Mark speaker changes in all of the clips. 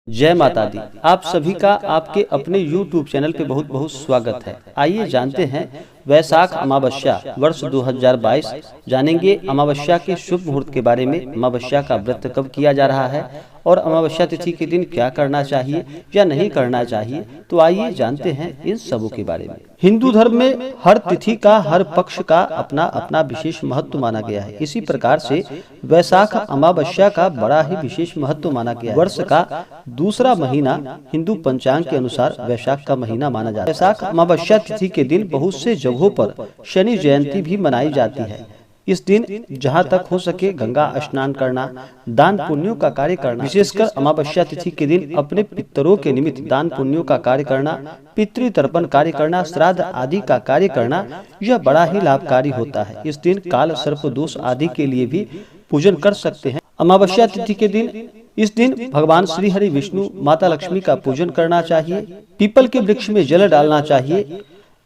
Speaker 1: जय माता दी। आप सभी का आपके अपने YouTube चैनल पे बहुत बहुत स्वागत है। आइए जानते हैं वैशाख अमावस्या वर्ष 2022 जानेंगे अमावस्या के शुभ मुहूर्त के बारे में। अमावस्या का व्रत कब किया जा रहा है और अमावस्या तिथि के दिन क्या करना चाहिए या नहीं करना चाहिए, तो आइए जानते हैं इन सबों के बारे में। हिंदू धर्म में हर तिथि का हर पक्ष का अपना अपना विशेष महत्व माना गया है। इसी प्रकार से वैशाख अमावस्या का बड़ा ही विशेष महत्व माना गया है। वर्ष का दूसरा महीना हिंदू पंचांग के अनुसार वैशाख का महीना माना जाता है। वैशाख अमावस्या तिथि के दिन बहुत से जगहों पर शनि जयंती भी मनाई जाती है। इस दिन जहां तक हो सके गंगा स्नान करना, दान पुण्यों का कार्य करना, विशेषकर अमावस्या तिथि के दिन अपने पितरों के निमित्त दान पुण्यों का कार्य करना, पितृ तर्पण कार्य करना, श्राद्ध आदि का कार्य करना, यह बड़ा ही लाभकारी होता है। इस दिन काल सर्प दोष आदि के लिए भी पूजन कर सकते हैं। अमावस्या तिथि के दिन इस दिन भगवान श्री हरि विष्णु माता लक्ष्मी का पूजन करना चाहिए। पीपल के वृक्ष में जल डालना चाहिए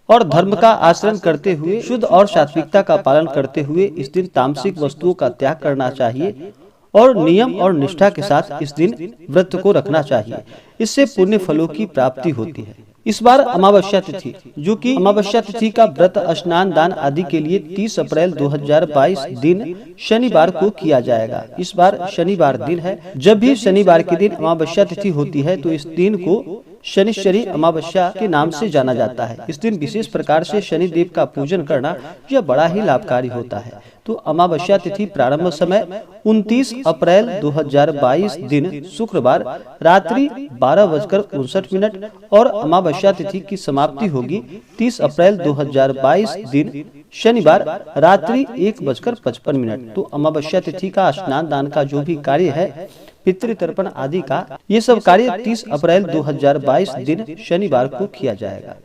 Speaker 1: और धर्म का आचरण करते हुए शुद्ध और सात्विकता का पालन करते हुए इस दिन तामसिक वस्तुओं का त्याग करना चाहिए और नियम और निष्ठा के साथ इस दिन व्रत को रखना चाहिए। इससे पुण्य फलों की प्राप्ति होती है। इस बार अमावस्या तिथि जो कि अमावस्या तिथि का व्रत स्नान दान आदि के लिए 30 अप्रैल 2022 दिन शनिवार को किया जाएगा। इस बार शनिवार दिन है। जब भी शनिवार के दिन अमावस्या तिथि होती है तो इस दिन को शनिश्चरी अमावस्या के नाम से जाना जाता है। इस दिन विशेष प्रकार से शनि देव का पूजन करना यह बड़ा ही लाभकारी होता है। तो अमावस्या तिथि प्रारंभ समय 29 अप्रैल 2022 दिन शुक्रवार रात्रि 12:59 और अमावस्या तिथि की समाप्ति होगी 30 अप्रैल 2022 दिन शनिवार रात्रि 1:55। तो अमावस्या तिथि का स्नान दान का जो भी कार्य है, पितृ तर्पण आदि का, ये सब कार्य 30 अप्रैल 2022 दिन शनिवार को किया जाएगा।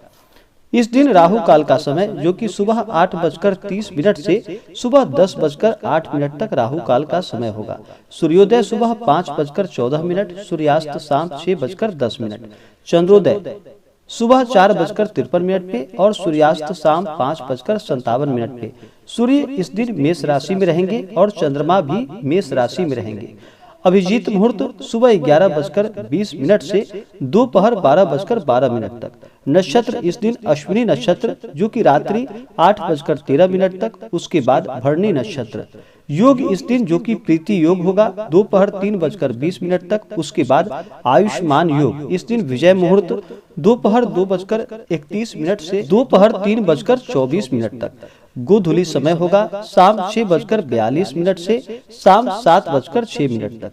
Speaker 1: इस दिन राहु काल का समय जो कि सुबह 8:30 से सुबह 10:08 तक राहु काल का समय होगा। सूर्योदय सुबह 5:14, सूर्यास्त शाम 6:10, चंद्रोदय सुबह 4:53 पे और सूर्यास्त शाम 5:57 पे। सूर्य इस दिन मेष राशि में रहेंगे और चंद्रमा भी मेष राशि में रहेंगे। अभिजीत मुहूर्त सुबह 11:20 से दोपहर 12:12 तक। नक्षत्र इस दिन अश्विनी नक्षत्र जो कि रात्रि 8:13 तक, उसके बाद भरणी नक्षत्र। योग इस दिन जो कि प्रीति योग होगा दोपहर 3:20 तक, उसके बाद आयुष्मान योग। इस दिन विजय मुहूर्त दोपहर 2:31 से दोपहर 3:24 तक। गोधूली समय होगा शाम 6:42 से शाम 7:06 तक।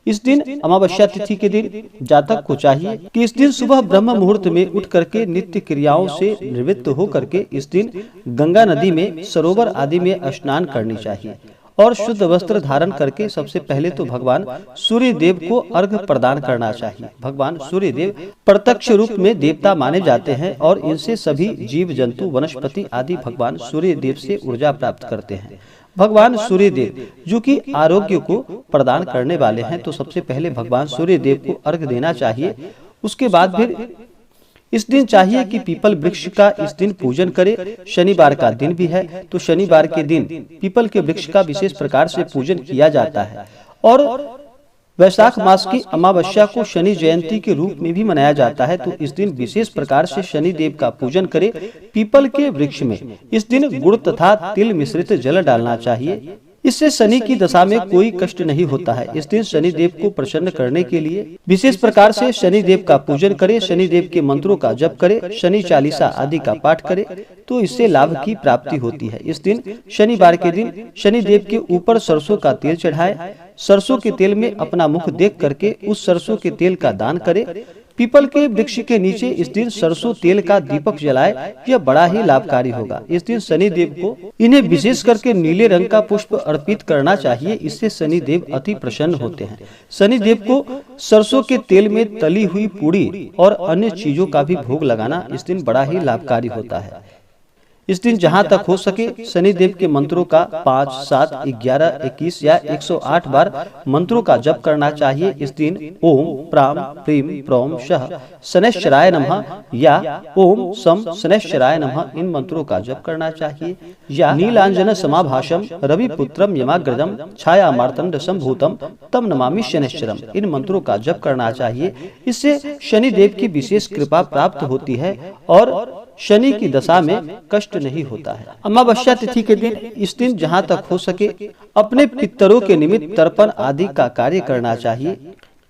Speaker 1: इस दिन अमावस्या तिथि के दिन जातक को चाहिए कि इस दिन सुबह ब्रह्म मुहूर्त में उठ करके नित्य क्रियाओं से निवृत्त हो करके इस दिन गंगा नदी में, सरोवर आदि में स्नान करनी चाहिए और शुद्ध वस्त्र धारण करके सबसे पहले तो भगवान सूर्य देव को अर्घ प्रदान करना चाहिए। भगवान सूर्य देव प्रत्यक्ष रूप में देवता माने जाते हैं और इनसे सभी जीव जंतु वनस्पति आदि भगवान सूर्य देव से ऊर्जा प्राप्त करते हैं। भगवान सूर्य देव जो कि आरोग्य को प्रदान करने वाले हैं, तो सबसे पहले भगवान सूर्य देव को अर्घ देना चाहिए। उसके बाद फिर इस दिन चाहिए कि पीपल वृक्ष का इस दिन पूजन करे। शनिवार का दिन भी है तो शनिवार के दिन पीपल के वृक्ष का विशेष प्रकार से पूजन किया जाता है। और वैशाख मास की अमावस्या को शनि जयंती के रूप में भी मनाया जाता है, तो इस दिन विशेष प्रकार से शनि देव का पूजन करे। पीपल के वृक्ष में इस दिन गुड़ तथा तिल मिश्रित जल डालना चाहिए। इससे शनि की दशा में कोई कष्ट नहीं होता है। इस दिन शनि देव को प्रसन्न करने के लिए विशेष प्रकार से शनि देव का पूजन करे, शनि देव के मंत्रों का जप करे, शनि चालीसा आदि का पाठ करे, तो इससे लाभ की प्राप्ति होती है। इस दिन शनिवार के दिन शनि देव के ऊपर सरसों का तेल चढ़ाए। सरसों के तेल में अपना मुख देख करके उस सरसों के तेल का दान करे। पीपल के वृक्ष के नीचे इस दिन सरसों तेल का दीपक जलाए, यह बड़ा ही लाभकारी होगा। इस दिन शनि देव को इन्हें विशेष करके नीले रंग का पुष्प अर्पित करना चाहिए। इससे शनि देव अति प्रसन्न होते हैं। शनि देव को सरसों के तेल में तली हुई पूरी और अन्य चीजों का भी भोग लगाना इस दिन बड़ा ही लाभकारी होता है। इस दिन जहां तक हो सके शनिदेव के मंत्रों का 5, 7, 11, 21 या 108 बार मंत्रों का जप करना चाहिए। इस दिन ओम प्राम प्रीम प्रोम शः शनैश्चराय नमः या ओम सम शनैश्चराय नमः इन मंत्रों का जप करना चाहिए। या नीलांजन समाभाषम रवि पुत्रम यमाग्रजम छाया मार्तंड संभूतम तम नमामि शनैश्चरम इन मंत्रों का जप करना चाहिए। इससे शनिदेव की विशेष कृपा प्राप्त होती है और शनि की दशा में कष्ट नहीं होता है। अमावस्या तिथि के दिन इस दिन जहां तक हो सके अपने पितरों के निमित्त तर्पण आदि का कार्य करना चाहिए।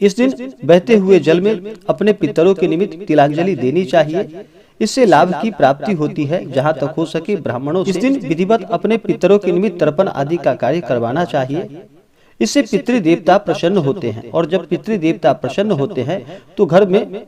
Speaker 1: इस दिन बहते हुए जल में अपने पितरों के निमित्त तिलांजलि देनी चाहिए। इससे लाभ की प्राप्ति होती है। जहां तक हो सके ब्राह्मणों इस दिन विधिवत अपने पितरों के निमित्त तर्पण आदि का कार्य करवाना चाहिए। इससे पितृदेवता प्रसन्न होते हैं और जब पितृदेवता प्रसन्न होते हैं तो घर में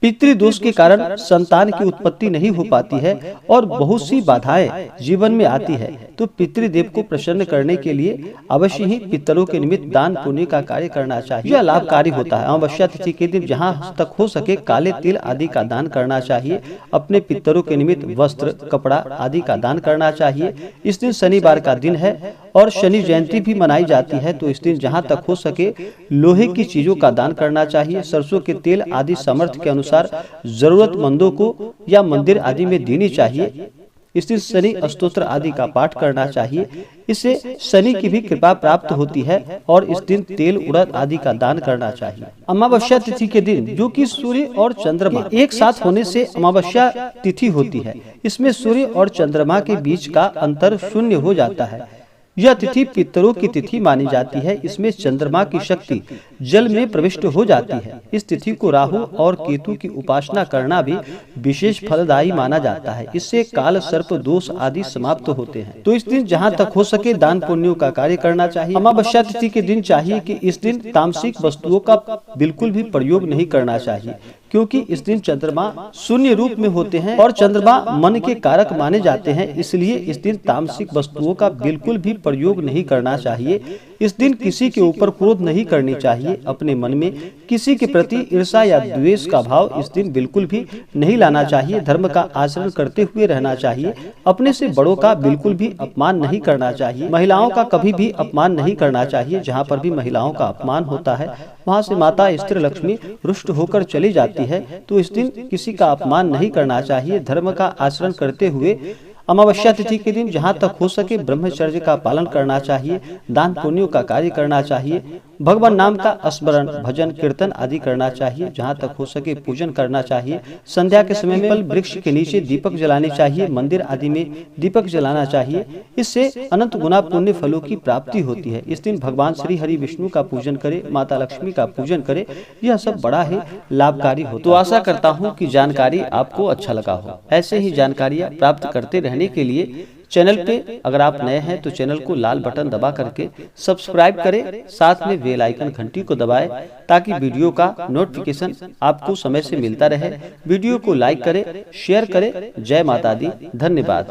Speaker 1: पितृदोष के कारण संतान की उत्पत्ति नहीं हो पाती है और बहुत सी बाधाएं जीवन में आती है। तो पितृदेव को प्रसन्न करने के लिए अवश्य ही पितरों के निमित्त दान पुण्य का कार्य करना चाहिए। यह लाभकारी होता है। अमावस्या तिथि के दिन जहां तक हो सके काले तिल आदि का दान करना चाहिए। अपने पितरों के निमित्त वस्त्र कपड़ा आदि का दान करना चाहिए। इस दिन शनिवार का दिन है और शनि जयंती भी मनाई जाती है। तो इस दिन जहां तक हो सके लोहे की चीजों का दान करना चाहिए। सरसों के तेल आदि सामर्थ्य के अनुसार जरूरतमंदों को या मंदिर आदि में देनी चाहिए। इस दिन शनि स्तोत्र आदि का पाठ करना चाहिए। इससे शनि की भी कृपा प्राप्त होती है और इस दिन तेल उड़द आदि का दान करना चाहिए। अमावस्या तिथि के दिन जो कि सूर्य और चंद्रमा एक साथ होने से अमावस्या तिथि होती है, इसमें सूर्य और चंद्रमा के बीच का अंतर शून्य हो जाता है। यह तिथि पितरों की तिथि मानी जाती है। इसमें चंद्रमा की शक्ति जल में प्रविष्ट हो जाती है। इस तिथि को राहु और केतु की उपासना करना भी विशेष फलदायी माना जाता है। इससे काल सर्प दोष आदि समाप्त होते हैं। तो इस दिन जहां तक हो सके दान पुण्यों का कार्य करना चाहिए। अमावस्या तिथि के दिन चाहिए कि इस दिन तामसिक वस्तुओं का बिल्कुल भी प्रयोग नहीं करना चाहिए, क्योंकि इस दिन चंद्रमा शून्य रूप में होते हैं और चंद्रमा मन के कारक माने जाते हैं। इसलिए इस दिन तामसिक वस्तुओं का बिल्कुल भी प्रयोग नहीं करना चाहिए। इस दिन किसी के ऊपर क्रोध नहीं करनी चाहिए। अपने मन में किसी के प्रति ईर्ष्या या द्वेष का भाव इस दिन बिल्कुल भी नहीं लाना चाहिए। धर्म का आचरण करते हुए रहना चाहिए। अपने से बड़ों का बिल्कुल भी अपमान नहीं करना चाहिए। महिलाओं का कभी भी अपमान नहीं करना चाहिए। जहाँ पर भी महिलाओं का अपमान होता है वहाँ से माता स्त्री लक्ष्मी रुष्ट होकर चली जाती है। तो इस दिन किसी का अपमान नहीं करना चाहिए। धर्म का आचरण करते हुए अमावस्या तिथि के दिन जहाँ तक हो सके ब्रह्मचर्य का पालन करना चाहिए। दान पुण्यों का कार्य करना चाहिए। भगवान नाम का स्मरण भजन कीर्तन आदि करना चाहिए। जहाँ तक हो सके पूजन करना चाहिए। संध्या के समय में पल वृक्ष के नीचे दीपक जलाने चाहिए। मंदिर आदि में दीपक जलाना चाहिए। इससे अनंत गुना पुण्य फलों की प्राप्ति होती है। इस दिन भगवान श्री हरि विष्णु का पूजन करे, माता लक्ष्मी का पूजन करे। यह सब बड़ा ही लाभकारी हो। तो आशा करता हूँ कि जानकारी आपको अच्छा लगा हो। ऐसे ही जानकारियाँ प्राप्त करते रहने के लिए चैनल पे अगर आप नए हैं तो चैनल को लाल बटन दबा करके सब्सक्राइब करें, साथ में बेल आइकन घंटी को दबाएं ताकि वीडियो का नोटिफिकेशन आपको समय से मिलता रहे। वीडियो को लाइक करें, शेयर करें। जय माता दी। धन्यवाद।